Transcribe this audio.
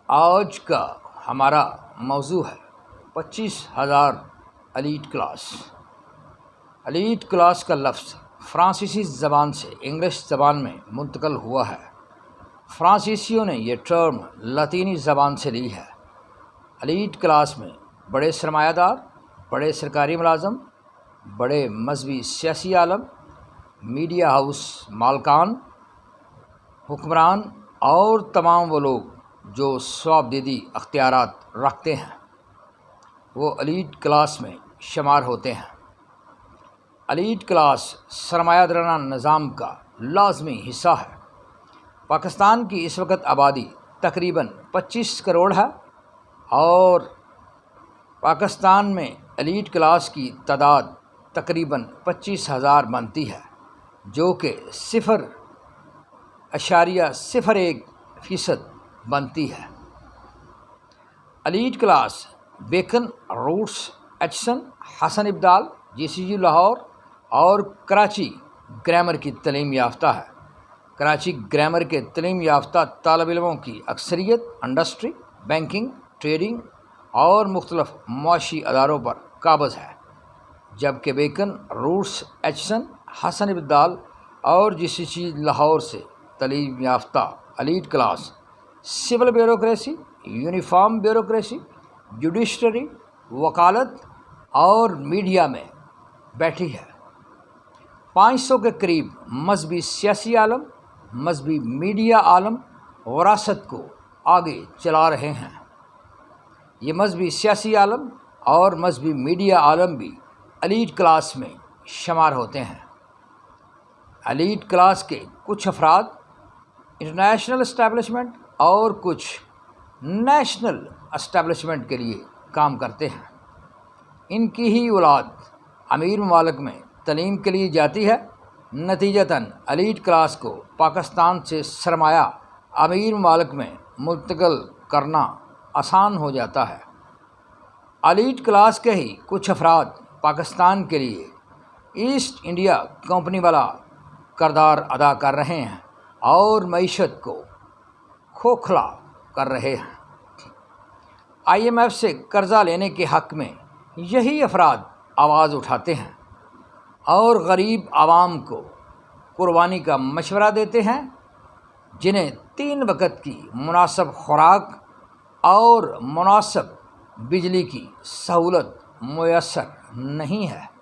آج کا ہمارا موضوع ہے 25,000 ایلیٹ کلاس۔ ایلیٹ کلاس کا لفظ فرانسیسی زبان سے انگلش زبان میں منتقل ہوا ہے۔ فرانسیسیوں نے یہ ٹرم لاطینی زبان سے لی ہے۔ ایلیٹ کلاس میں بڑے سرمایہ دار، بڑے سرکاری ملازم، بڑے مذہبی سیاسی عالم، میڈیا ہاؤس مالکان، حکمران اور تمام وہ لوگ جو ثوابدیدی اختیارات رکھتے ہیں وہ ایلیٹ کلاس میں شمار ہوتے ہیں۔ ایلیٹ کلاس سرمایہ دارانہ نظام کا لازمی حصہ ہے۔ پاکستان کی اس وقت آبادی تقریباً 25 کروڑ ہے اور پاکستان میں ایلیٹ کلاس کی تعداد تقریباً 25,000 بنتی ہے، جو کہ 0.01% بنتی ہے۔ Elite class bacon, roots, Aitchison, حسن ابدال، GCU لاہور اور کراچی گرامر کی تعلیم یافتہ ہے۔ کراچی گرامر کے تعلیم یافتہ طالب علموں کی اکثریت انڈسٹری، بینکنگ، ٹریڈنگ اور مختلف معاشی اداروں پر قابض ہے، جبکہ بیکن، روٹس، ایچسن، حسن ابدال اور GCU لاہور سے تعلیم یافتہ elite class civil bureaucracy, uniform bureaucracy, judiciary, وکالت اور میڈیا میں بیٹھی ہے۔ 500 کے قریب مذہبی سیاسی عالم، مذہبی میڈیا عالم وراثت کو آگے چلا رہے ہیں۔ یہ مذہبی سیاسی عالم اور مذہبی میڈیا عالم بھی ایلیٹ کلاس میں شمار ہوتے ہیں۔ ایلیٹ کلاس کے کچھ افراد انٹرنیشنل اسٹیبلشمنٹ اور کچھ نیشنل اسٹیبلشمنٹ کے لیے کام کرتے ہیں۔ ان کی ہی اولاد امیر ممالک میں تعلیم کے لیے جاتی ہے۔ نتیجتاً ایلیٹ کلاس کو پاکستان سے سرمایہ امیر ممالک میں منتقل کرنا آسان ہو جاتا ہے۔ ایلیٹ کلاس کے ہی کچھ افراد پاکستان کے لیے ایسٹ انڈیا کمپنی والا کردار ادا کر رہے ہیں اور معیشت کو کھوکھلا کر رہے ہیں۔ IMF سے قرضہ لینے کے حق میں یہی افراد آواز اٹھاتے ہیں اور غریب عوام کو قربانی کا مشورہ دیتے ہیں، جنہیں 3 وقت کی مناسب خوراک اور مناسب بجلی کی سہولت میسر نہیں ہے۔